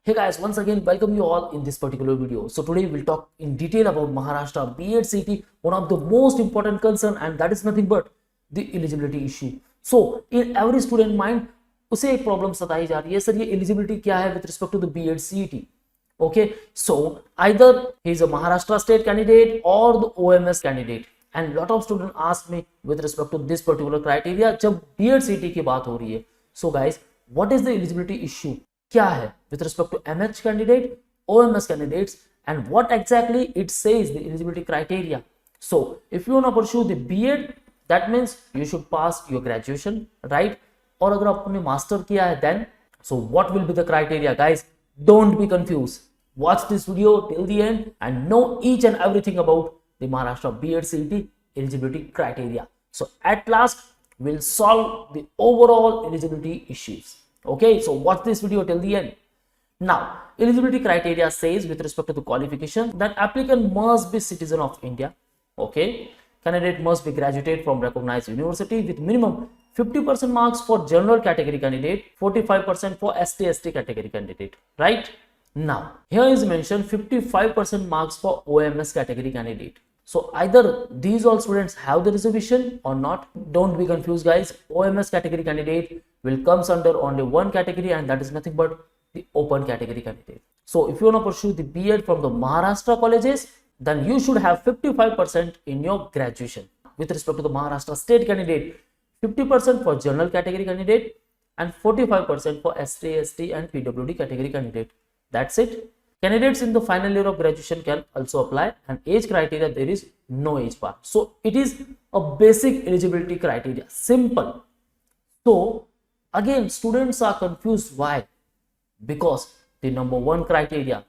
Hey guys, once again welcome you all in this particular video. So today we'll talk in detail about Maharashtra B.Ed CET, one of the most important concern, and that is nothing but the eligibility issue. So in every student mind उसे एक problem सताई जा रही है, sir ये eligibility क्या है with respect to the B.Ed CET. Okay, so either he is a Maharashtra state candidate or the OMS candidate, and lot of students ask me with respect to this particular criteria जब B.Ed CET की बात हो रही है. So guys, what is the eligibility issue? क्या है with respect to MH candidate, OMS candidates, and what exactly it says the eligibility criteria. So if you want to pursue the B.Ed, that means you should pass your graduation, right? और अगर आपने master किया है then, so what will be the criteria, guys? Don't be confused. Watch this video till the end and know each and everything about the Maharashtra B.Ed CET eligibility criteria. So at last we'll solve the overall eligibility issues. Okay, so watch this video till the end. Now, eligibility criteria says with respect to the qualification that applicant must be citizen of India. Okay, candidate must be graduated from recognized university with minimum 50% marks for general category candidate, 45% for ST/ST category candidate, right? Now, here is mentioned 55% marks for OMS category candidate. So either these all students have the reservation or not. Don't be confused, guys. OMS category candidate will comes under only one category, and that is nothing but the open category candidate. So if you want to pursue the B.Ed from the Maharashtra colleges, then you should have 55% in your graduation. With respect to the Maharashtra state candidate, 50% for general category candidate and 45% for ST/ST and PWD category candidate. That's it. Candidates in the final year of graduation can also apply, and age criteria there is no age bar. So it is a basic eligibility criteria, simple. So again, students are confused. Why? Because the number one criteria,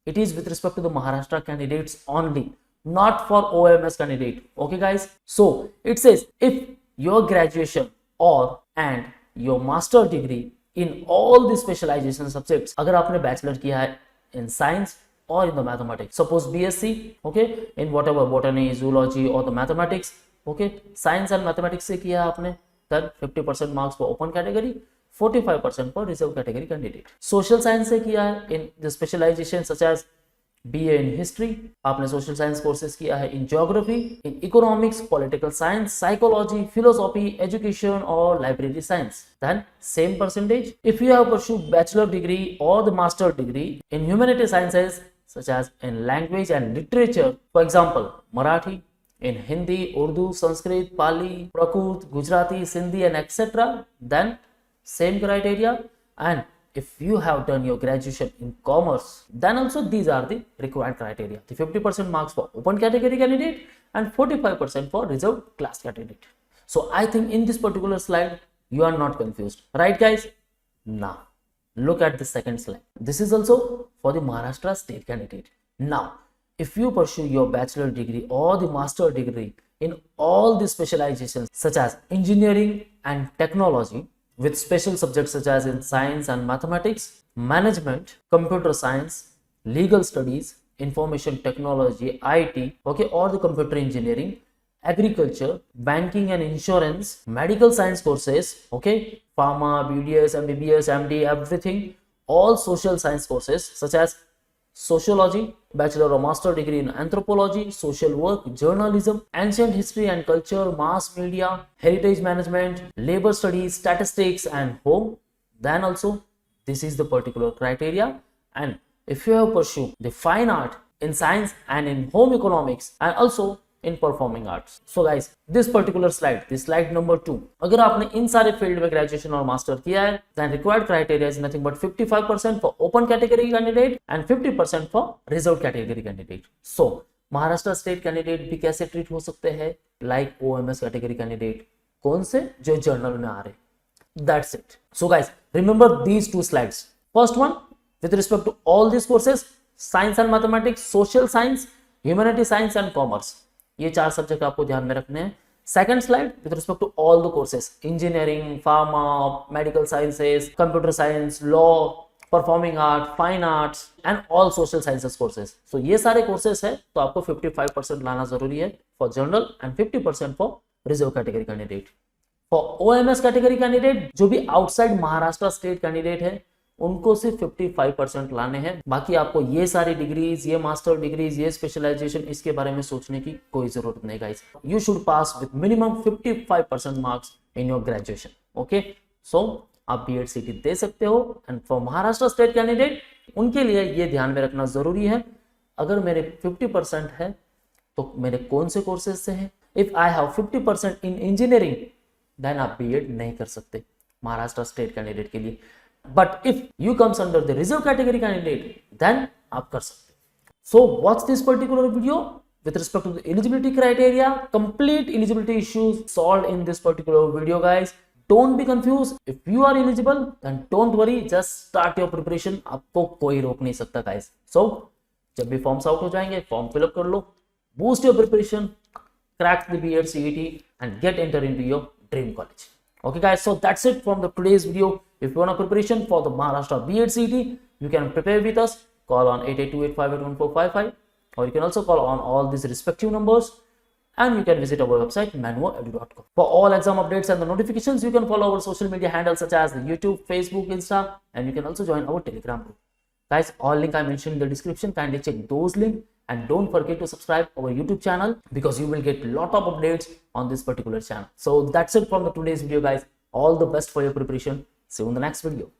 it is with respect to the Maharashtra candidates only, not for OMS candidate. Okay guys, so it says if your graduation or and your master degree in all the specialization subjects, अगर आपने bachelor किया है in science or in the mathematics, suppose BSc, okay, in whatever botany, zoology or the mathematics, okay, science and mathematics से किया आपने, then 50% marks for open category, 45% for reserve category candidate. Social science से किया है in the specialization such as BA in history, आपने social science courses किया है in geography, in economics, political science, psychology, philosophy, education or library science, then same percentage. If you have pursued bachelor degree or the master degree in humanity sciences such as in language and literature, for example Marathi, in Hindi, Urdu, Sanskrit, Pali, Prakrit, Gujarati, Sindhi and etc., then same criteria. And if you have done your graduation in commerce, then also these are the required criteria. The 50% marks for open category candidate and 45% for reserved class candidate. So I think in this particular slide you are not confused, right guys? Now look at the second slide. This is also for the Maharashtra state candidate. Now if you pursue your bachelor degree or the master degree in all the specializations such as engineering and technology, with special subjects such as in science and mathematics, management, computer science, legal studies, information technology, IT, okay, or the computer engineering, agriculture, banking and insurance, medical science courses, okay, pharma, BDS, MBBS, MD, everything, all social science courses such as sociology, bachelor or master degree in anthropology, social work, journalism, ancient history and culture, mass media, heritage management, labor studies, statistics and home, then also this is the particular criteria. And if you have pursued the fine art in science and in home economics and also in performing arts. So guys, this particular slide, this slide number 2, अगर आपने इन सारे field में graduation और master किया है, then required criteria is nothing but 55% for open category candidate and 50% for reserved category candidate. So Maharashtra state candidate भी कैसे treat हो सकते हैं like OMS category candidate, कौन से? जो जर्नल में आ रहे. That's it. So guys, remember these two slides. First one with respect to all these courses, science and mathematics, social science, humanity science and commerce. ये चार सब्जेक्ट आपको ध्यान में रखने हैं. Second slide with respect to all the courses, engineering, pharma, medical sciences, computer science, law, performing art, fine arts and all social sciences courses. So ये सारे courses है तो आपको 55% लाना जरूरी है for general and 50% for reserve category candidate. For OMS category candidate जो भी आउटसाइड महाराष्ट्र स्टेट कैंडिडेट है उनको सिर्फ 55% लाने हैं। बाकी आपको ये सारी डिग्रीज, ये मास्टर डिग्रीज, ये स्पेशलाइजेशन, इसके बारे में सोचने की कोई जरूरत नहीं guys. You should pass with minimum 55% marks in your graduation. Okay, so आप बीएड सीटी दे सकते हो। And for Maharashtra state candidate, उनके लिए ये ध्यान में रखना जरूरी है, अगर मेरे 50% है तो मेरे कौन से कोर्सेज से हैं। If I have 50% in engineering, then आप बीएड नहीं कर सकते महाराष्ट्र स्टेट कैंडिडेट के लिए। But if you comes under the reserve category candidate, then आप कर सकते। So watch this particular video with respect to the eligibility criteria, complete eligibility issues solved in this particular video guys. Don't be confused. If you are eligible, then don't worry, just start your preparation. आपको कोई रोक नहीं सकता guys. So जब भी forms out हो जाएंगे, form fill up कर लो, boost your preparation, crack the B.Ed CET and get entered into your dream college. Okay guys, so that's it from the today's video. If you want a preparation for the Maharashtra B.Ed CET, you can prepare with us. Call on 8828581455. Or you can also call on all these respective numbers, and you can visit our website manuoedu.com. For all exam updates and the notifications, you can follow our social media handles such as the YouTube, Facebook, Insta, and you can also join our Telegram group. Guys, all link I mentioned in the description, kindly check those links, and don't forget to subscribe our YouTube channel because you will get lot of updates on this particular channel. So that's it from the today's video guys. All the best for your preparation. See you in the next video.